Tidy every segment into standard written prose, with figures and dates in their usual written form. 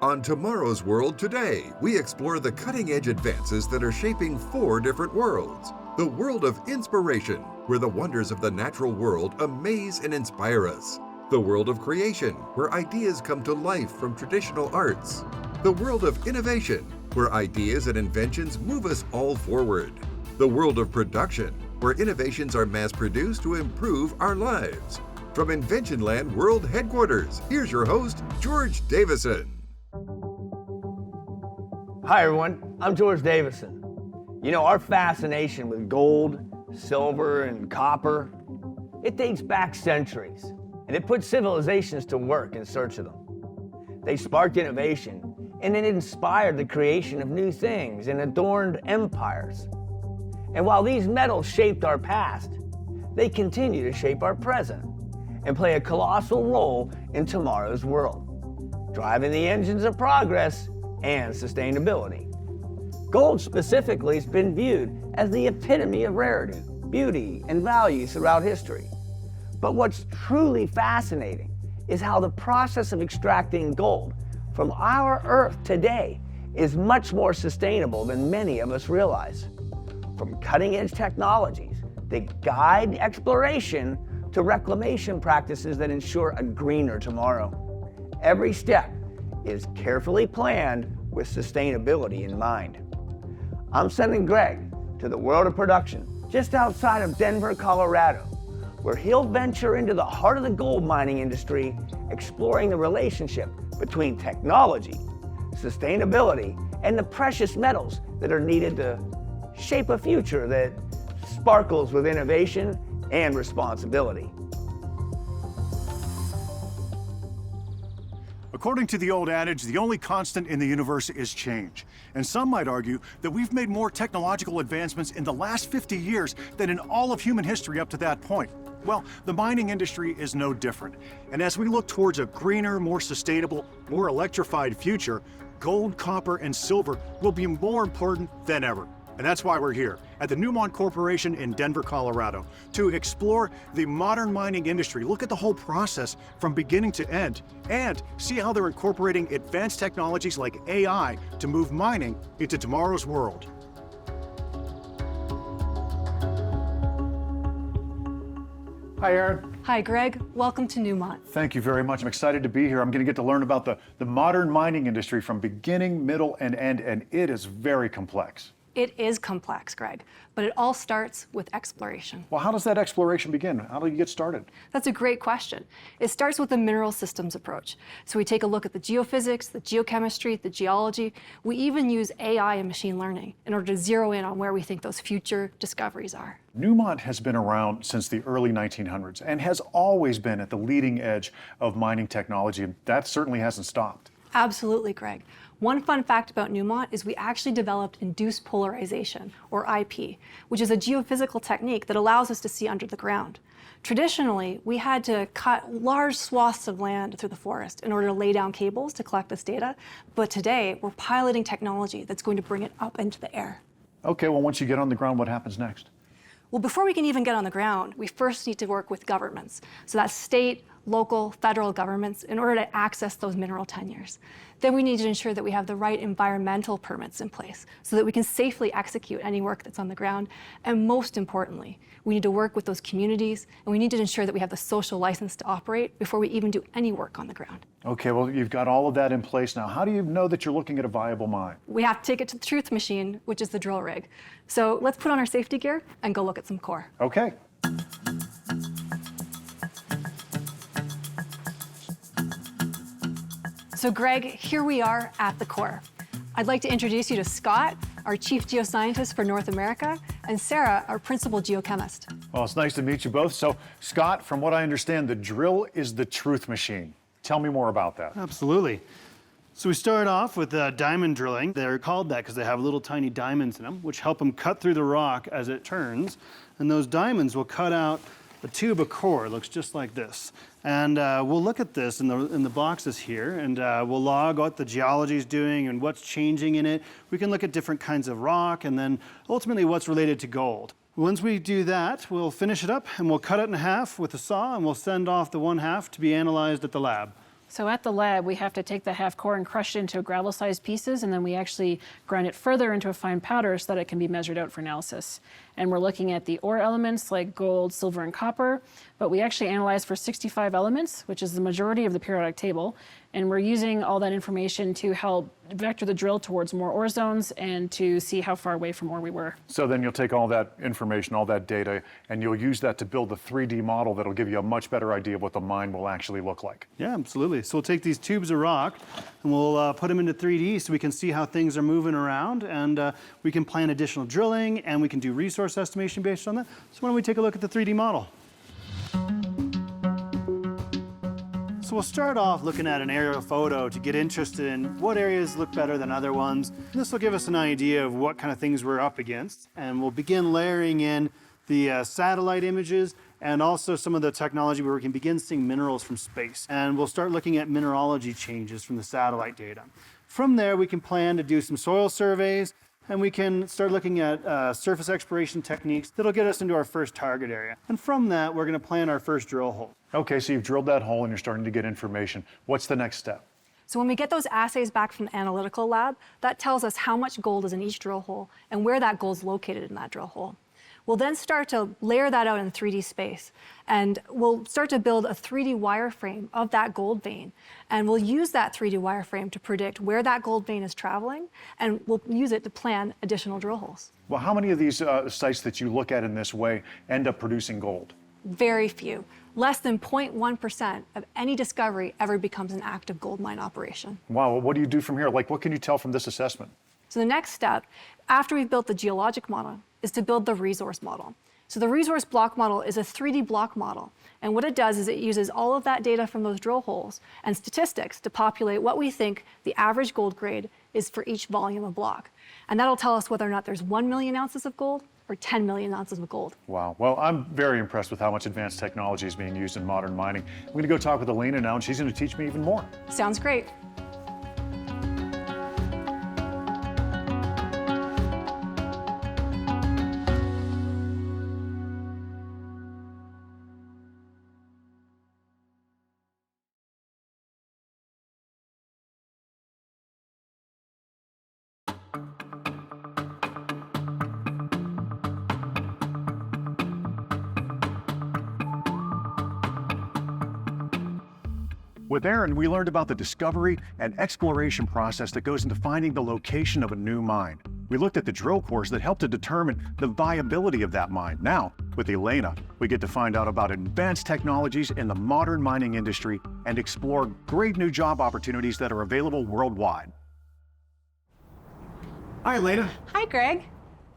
On Tomorrow's World Today, we explore the cutting-edge advances that are shaping 4 different worlds. The world of inspiration, where the wonders of the natural world amaze and inspire us. The world of creation, where ideas come to life from traditional arts. The world of innovation, where ideas and inventions move us all forward. The world of production, where innovations are mass-produced to improve our lives. From Inventionland World Headquarters, here's your host, George Davison. Hi everyone, I'm George Davison. You know, our fascination with gold, silver, and copper, it dates back centuries, and it put civilizations to work in search of them. They sparked innovation, and it inspired the creation of new things and adorned empires. And while these metals shaped our past, they continue to shape our present and play a colossal role in tomorrow's world, driving the engines of progress and sustainability. Gold specifically has been viewed as the epitome of rarity, beauty, and value throughout history. But what's truly fascinating is how the process of extracting gold from our Earth today is much more sustainable than many of us realize. From cutting-edge technologies that guide exploration to reclamation practices that ensure a greener tomorrow. Every step is carefully planned with sustainability in mind. I'm sending Greg to the world of production just outside of Denver, Colorado, where he'll venture into the heart of the gold mining industry, exploring the relationship between technology, sustainability, and the precious metals that are needed to shape a future that sparkles with innovation and responsibility. According to the old adage, the only constant in the universe is change. And some might argue that we've made more technological advancements in the last 50 years than in all of human history up to that point. Well, the mining industry is no different. And as we look towards a greener, more sustainable, more electrified future, gold, copper, and silver will be more important than ever. And that's why we're here at the Newmont Corporation in Denver, Colorado, to explore the modern mining industry, look at the whole process from beginning to end, and see how they're incorporating advanced technologies like AI to move mining into tomorrow's world. Hi, Aaron. Hi, Greg. Welcome to Newmont. Thank you very much. I'm excited to be here. I'm going to get to learn about the modern mining industry from beginning, middle, and end, and it is very complex. It is complex, Greg, but it all starts with exploration. Well, how does that exploration begin? How do you get started? That's a great question. It starts with the mineral systems approach. So we take a look at the geophysics, the geochemistry, the geology. We even use AI and machine learning in order to zero in on where we think those future discoveries are. Newmont has been around since the early 1900s and has always been at the leading edge of mining technology, and that certainly hasn't stopped. Absolutely, Greg. One fun fact about Newmont is we actually developed induced polarization, or IP, which is a geophysical technique that allows us to see under the ground. Traditionally, we had to cut large swaths of land through the forest in order to lay down cables to collect this data, but today we're piloting technology that's going to bring it up into the air. Okay, well, once you get on the ground, what happens next? Well, before we can even get on the ground, we first need to work with governments. So that's state, local, federal governments in order to access those mineral tenures. Then we need to ensure that we have the right environmental permits in place so that we can safely execute any work that's on the ground. And most importantly, we need to work with those communities, and we need to ensure that we have the social license to operate before we even do any work on the ground. Okay, well, you've got all of that in place now. How do you know that you're looking at a viable mine? We have to take it to the truth machine, which is the drill rig. So let's put on our safety gear and go look at some core. Okay. So Greg, here we are at the core. I'd like to introduce you to Scott, our Chief Geoscientist for North America, and Sarah, our Principal Geochemist. Well, it's nice to meet you both. So, Scott, from what I understand, the drill is the truth machine. Tell me more about that. Absolutely. So we start off with diamond drilling. They're called that because they have little tiny diamonds in them, which help them cut through the rock as it turns. And those diamonds will cut out a tube of core. It looks just like this. And we'll look at this in the boxes here, and we'll log what the geology is doing and what's changing in it. We can look at different kinds of rock, and then ultimately what's related to gold. Once we do that, we'll finish it up, and we'll cut it in half with a saw, and we'll send off the one half to be analyzed at the lab. So at the lab, we have to take the half core and crush it into gravel-sized pieces, and then we actually grind it further into a fine powder so that it can be measured out for analysis. And we're looking at the ore elements like gold, silver, and copper, but we actually analyze for 65 elements, which is the majority of the periodic table. And we're using all that information to help vector the drill towards more ore zones and to see how far away from ore we were. So then you'll take all that information, all that data, and you'll use that to build a 3D model that'll give you a much better idea of what the mine will actually look like. Yeah, absolutely. So we'll take these tubes of rock and we'll put them into 3D so we can see how things are moving around, and we can plan additional drilling, and we can do resource estimation based on that. So why don't we take a look at the 3D model? So we'll start off looking at an aerial photo to get interested in what areas look better than other ones. This will give us an idea of what kind of things we're up against, and we'll begin layering in the satellite images and also some of the technology where we can begin seeing minerals from space. And we'll start looking at mineralogy changes from the satellite data. From there, we can plan to do some soil surveys, and we can start looking at surface exploration techniques that'll get us into our first target area. And from that, we're gonna plan our first drill hole. Okay, so you've drilled that hole and you're starting to get information. What's the next step? So when we get those assays back from the analytical lab, that tells us how much gold is in each drill hole and where that gold is located in that drill hole. We'll then start to layer that out in 3D space, and we'll start to build a 3D wireframe of that gold vein. And we'll use that 3D wireframe to predict where that gold vein is traveling, and we'll use it to plan additional drill holes. Well, how many of these sites that you look at in this way end up producing gold? Very few. Less than 0.1% of any discovery ever becomes an active gold mine operation. Wow, well, what do you do from here? Like, what can you tell from this assessment? So the next step, after we've built the geologic model, is to build the resource model. So the resource block model is a 3D block model. And what it does is it uses all of that data from those drill holes and statistics to populate what we think the average gold grade is for each volume of block. And that'll tell us whether or not there's 1 million ounces of gold or 10 million ounces of gold. Wow. Well, I'm very impressed with how much advanced technology is being used in modern mining. I'm going to go talk with Elena now, and she's going to teach me even more. Sounds great. With Aaron, we learned about the discovery and exploration process that goes into finding the location of a new mine. We looked at the drill cores that help to determine the viability of that mine. Now, with Elena, we get to find out about advanced technologies in the modern mining industry and explore great new job opportunities that are available worldwide. Hi, Elena. Hi, Greg.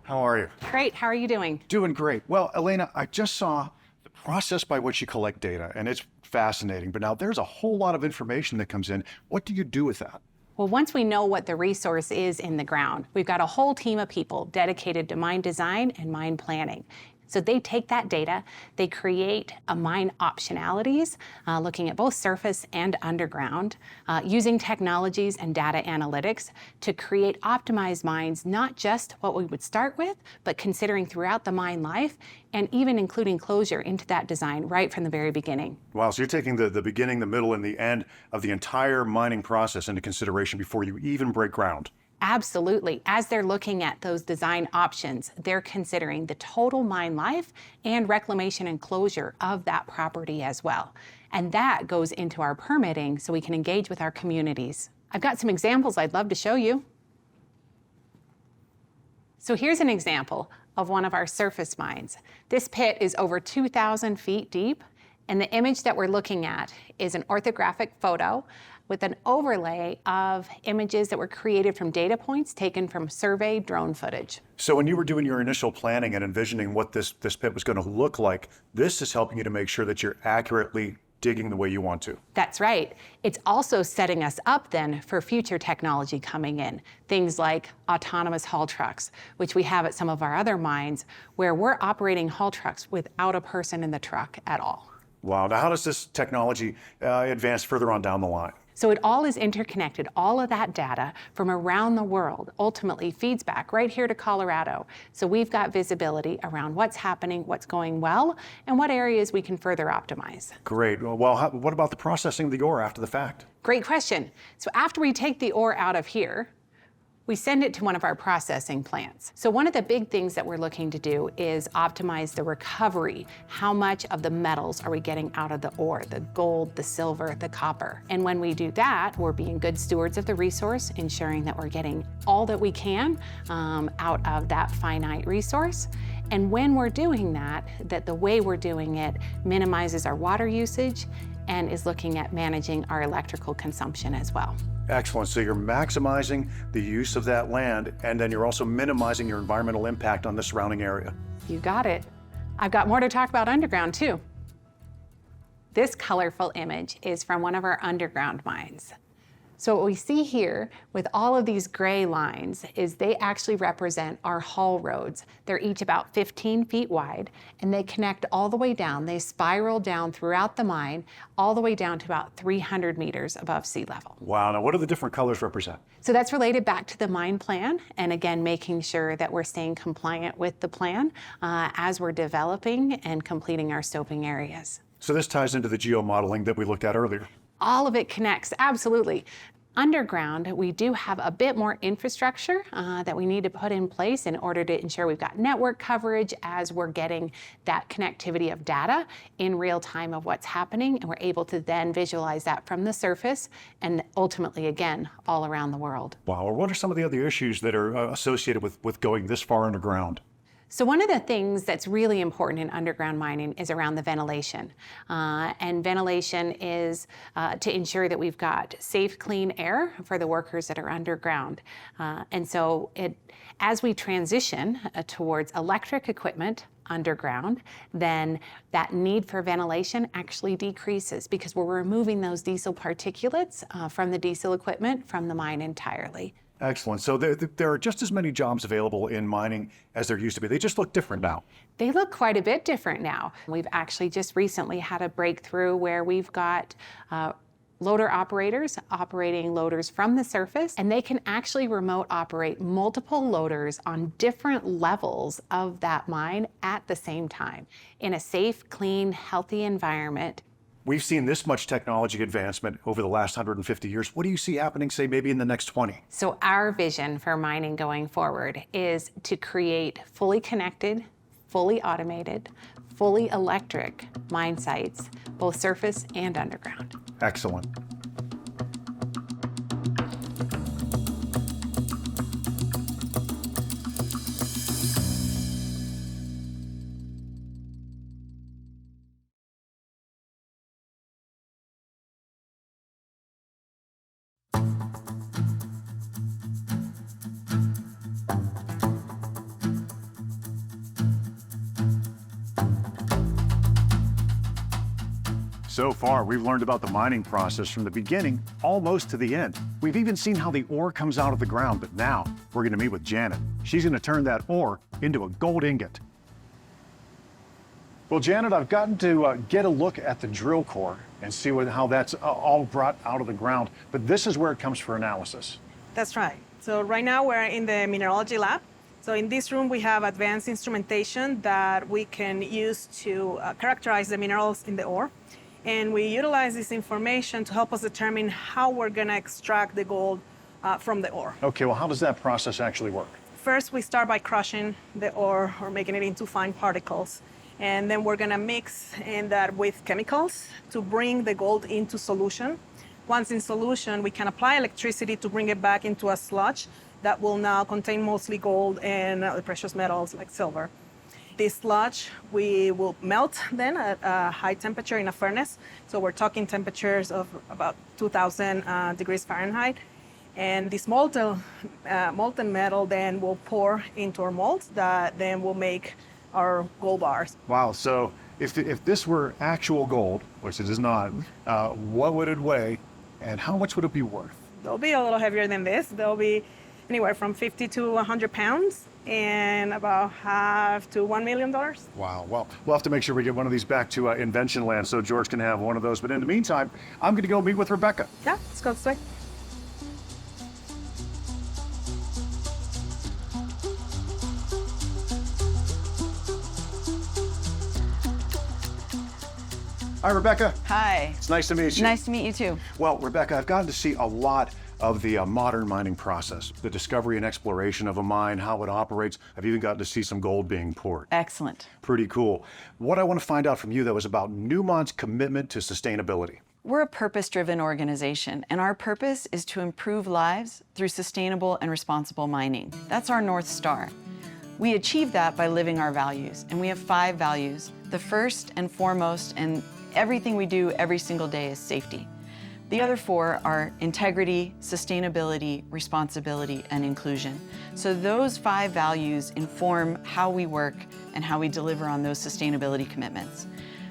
How are you? Great. How are you doing? Doing great. Well, Elena, I just saw the process by which you collect data, and it's fascinating. But now there's a whole lot of information that comes in. What do you do with that? Well, once we know what the resource is in the ground, we've got a whole team of people dedicated to mine design and mine planning. So they take that data, they create a mine optionalities, looking at both surface and underground, using technologies and data analytics to create optimized mines, not just what we would start with, but considering throughout the mine life and even including closure into that design right from the very beginning. Wow, so you're taking the beginning, the middle, and the end of the entire mining process into consideration before you even break ground. Absolutely. As they're looking at those design options, they're considering the total mine life and reclamation and closure of that property as well. And that goes into our permitting so we can engage with our communities. I've got some examples I'd love to show you. So here's an example of one of our surface mines. This pit is over 2,000 feet deep, and the image that we're looking at is an orthographic photo with an overlay of images that were created from data points taken from survey drone footage. So when you were doing your initial planning and envisioning what this pit was going to look like, this is helping you to make sure that you're accurately digging the way you want to. That's right. It's also setting us up then for future technology coming in. Things like autonomous haul trucks, which we have at some of our other mines, where we're operating haul trucks without a person in the truck at all. Wow, now how does this technology advance further on down the line? So it all is interconnected. All of that data from around the world ultimately feeds back right here to Colorado. So we've got visibility around what's happening, what's going well, and what areas we can further optimize. Great. Well, what about the processing of the ore after the fact? Great question. So after we take the ore out of here, we send it to one of our processing plants. So one of the big things that we're looking to do is optimize the recovery. How much of the metals are we getting out of the ore? The gold, the silver, the copper. And when we do that, we're being good stewards of the resource, ensuring that we're getting all that we can out of that finite resource. And when we're doing that, the way we're doing it minimizes our water usage and is looking at managing our electrical consumption as well. Excellent. So you're maximizing the use of that land, and then you're also minimizing your environmental impact on the surrounding area. You got it. I've got more to talk about underground too. This colorful image is from one of our underground mines. So what we see here with all of these gray lines is they actually represent our haul roads. They're each about 15 feet wide, and they connect all the way down. They spiral down throughout the mine, all the way down to about 300 meters above sea level. Wow. Now, what do the different colors represent? So that's related back to the mine plan, and again, making sure that we're staying compliant with the plan as we're developing and completing our stoping areas. So this ties into the geomodeling that we looked at earlier. All of it connects, absolutely. Underground, we do have a bit more infrastructure that we need to put in place in order to ensure we've got network coverage as we're getting that connectivity of data in real time of what's happening, and we're able to then visualize that from the surface and ultimately, again, all around the world. Wow. Well, what are some of the other issues that are associated with going this far underground? So one of the things that's really important in underground mining is around the ventilation. And ventilation is to ensure that we've got safe, clean air for the workers that are underground. And so as we transition towards electric equipment underground, then that need for ventilation actually decreases because we're removing those diesel particulates from the diesel equipment from the mine entirely. Excellent. So there are just as many jobs available in mining as there used to be. They just look different now. They look quite a bit different now. We've actually just recently had a breakthrough where we've got loader operators operating loaders from the surface, and they can actually remote operate multiple loaders on different levels of that mine at the same time in a safe, clean, healthy environment. We've seen this much technology advancement over the last 150 years. What do you see happening, say, maybe in the next 20? So our vision for mining going forward is to create fully connected, fully automated, fully electric mine sites, both surface and underground. Excellent. So far, we've learned about the mining process from the beginning almost to the end. We've even seen how the ore comes out of the ground, but now we're going to meet with Janet. She's going to turn that ore into a gold ingot. Well, Janet, I've gotten to get a look at the drill core and see how that's all brought out of the ground, but this is where it comes for analysis. That's right. So right now we're in the mineralogy lab. So in this room, we have advanced instrumentation that we can use to characterize the minerals in the ore. And we utilize this information to help us determine how we're going to extract the gold from the ore. Okay, well, how does that process actually work? First, we start by crushing the ore or making it into fine particles. And then we're going to mix in that with chemicals to bring the gold into solution. Once in solution, we can apply electricity to bring it back into a sludge that will now contain mostly gold and other precious metals like silver. This sludge we will melt then at a high temperature in a furnace. So we're talking temperatures of about 2,000 degrees Fahrenheit. And this molten metal then will pour into our molds that then will make our gold bars. Wow, so if this were actual gold, which it is not, what would it weigh and how much would it be worth? They'll be a little heavier than this. They'll be anywhere from 50 to 100 pounds and about half to $1 million. Wow. Well, we'll have to make sure we get one of these back to Invention Land so George can have one of those. But in the meantime, I'm going to go meet with Rebecca. Yeah, let's go this way. Hi, Rebecca. Hi. It's nice to meet you. Nice to meet you too. Well, Rebecca, I've gotten to see a lot of the modern mining process, the discovery and exploration of a mine, how it operates. I've even gotten to see some gold being poured. Excellent. Pretty cool. What I want to find out from you, though, is about Newmont's commitment to sustainability. We're a purpose-driven organization, and our purpose is to improve lives through sustainable and responsible mining. That's our North Star. We achieve that by living our values, and we have 5 values. The first and foremost, and everything we do every single day, is safety. The other 4 are integrity, sustainability, responsibility, and inclusion. So those 5 values inform how we work and how we deliver on those sustainability commitments.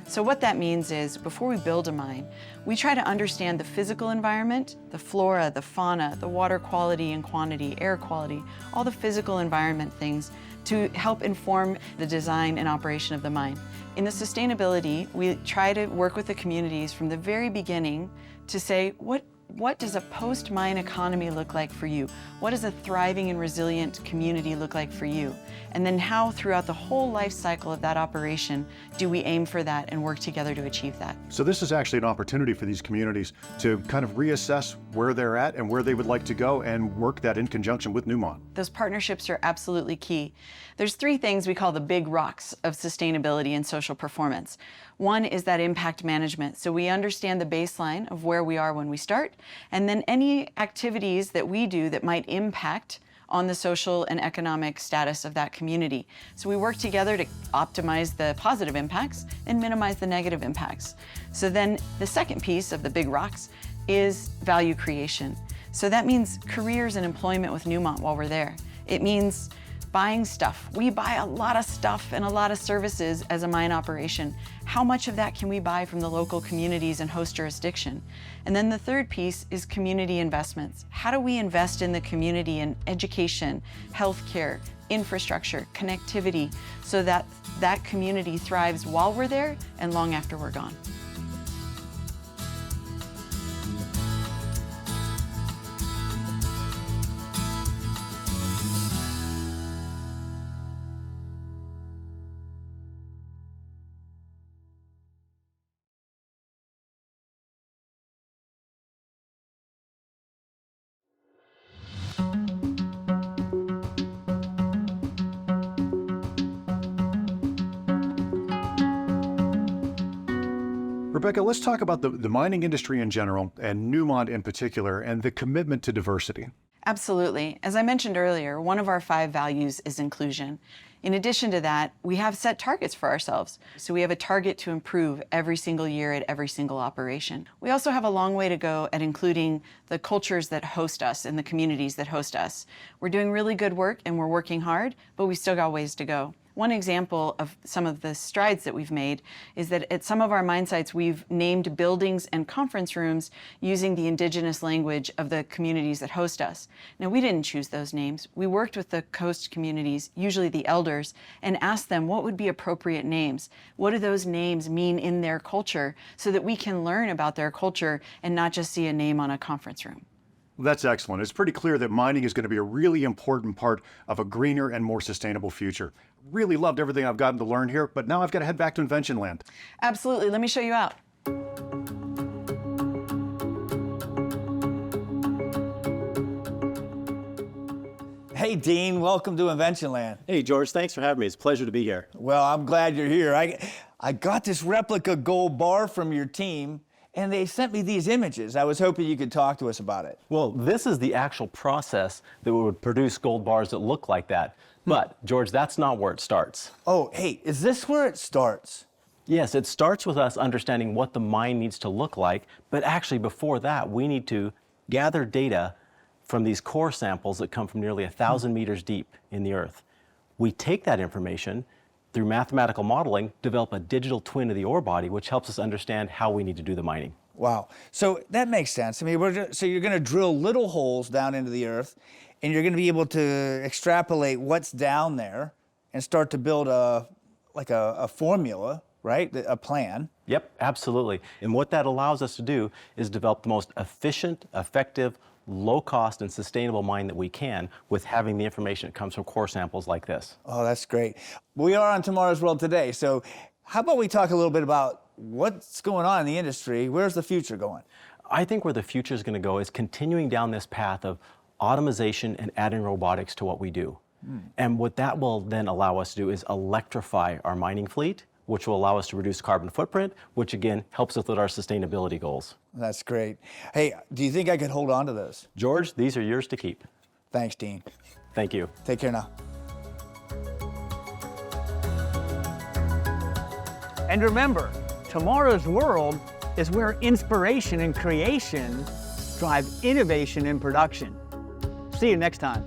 So what that means is, before we build a mine, we try to understand the physical environment, the flora, the fauna, the water quality and quantity, air quality, all the physical environment things to help inform the design and operation of the mine. In the sustainability, we try to work with the communities from the very beginning to say, what does a post-mine economy look like for you? What does a thriving and resilient community look like for you? And then how, throughout the whole life cycle of that operation, do we aim for that and work together to achieve that? So this is actually an opportunity for these communities to kind of reassess where they're at and where they would like to go and work that in conjunction with Newmont. Those partnerships are absolutely key. There's 3 things we call the big rocks of sustainability and social performance. One is that impact management. So we understand the baseline of where we are when we start, and then any activities that we do that might impact on the social and economic status of that community. So we work together to optimize the positive impacts and minimize the negative impacts. So then the second piece of the big rocks is value creation. So that means careers and employment with Newmont while we're there. It means buying stuff. We buy a lot of stuff and a lot of services as a mine operation. How much of that can we buy from the local communities and host jurisdiction? And then the third piece is community investments. How do we invest in the community in education, healthcare, infrastructure, connectivity, so that that community thrives while we're there and long after we're gone? Rebecca, let's talk about the mining industry in general and Newmont in particular and the commitment to diversity. Absolutely. As I mentioned earlier, one of our 5 values is inclusion. In addition to that, we have set targets for ourselves. So we have a target to improve every single year at every single operation. We also have a long way to go at including the cultures that host us and the communities that host us. We're doing really good work and we're working hard, but we still got ways to go. One example of some of the strides that we've made is that at some of our mine sites, we've named buildings and conference rooms using the indigenous language of the communities that host us. Now, we didn't choose those names. We worked with the host communities, usually the elders, and asked them what would be appropriate names. What do those names mean in their culture so that we can learn about their culture and not just see a name on a conference room? That's excellent. It's pretty clear that mining is going to be a really important part of a greener and more sustainable future. Really loved everything I've gotten to learn here, but now I've got to head back to Invention Land. Absolutely. Let me show you out. Hey, Dean, welcome to Invention Land. Hey, George, thanks for having me. It's a pleasure to be here. Well, I'm glad you're here. I got this replica gold bar from your team, and they sent me these images. I was hoping you could talk to us about it. Well, this is the actual process that would produce gold bars that look like that. But, George, that's not where it starts. Oh, hey, is this where it starts? Yes, it starts with us understanding what the mine needs to look like, but actually before that, we need to gather data from these core samples that come from nearly 1,000 meters deep in the earth. We take that information, through mathematical modeling, develop a digital twin of the ore body, which helps us understand how we need to do the mining. Wow. So that makes sense. I mean, so you're going to drill little holes down into the earth, and you're going to be able to extrapolate what's down there and start to build a formula, right? A plan. Yep, absolutely. And what that allows us to do is develop the most efficient, effective, low cost and sustainable mine that we can with having the information that comes from core samples like this. Oh, that's great. We are on Tomorrow's World today, so how about we talk a little bit about what's going on in the industry? Where's the future going? I think where the future is going to go is continuing down this path of automation and adding robotics to what we do. And what that will then allow us to do is electrify our mining fleet, which will allow us to reduce carbon footprint, which again helps us with our sustainability goals. That's great. Hey, do you think I could hold on to those? George, these are yours to keep. Thanks, Dean. Thank you. Take care now. And remember, tomorrow's world is where inspiration and creation drive innovation in production. See you next time.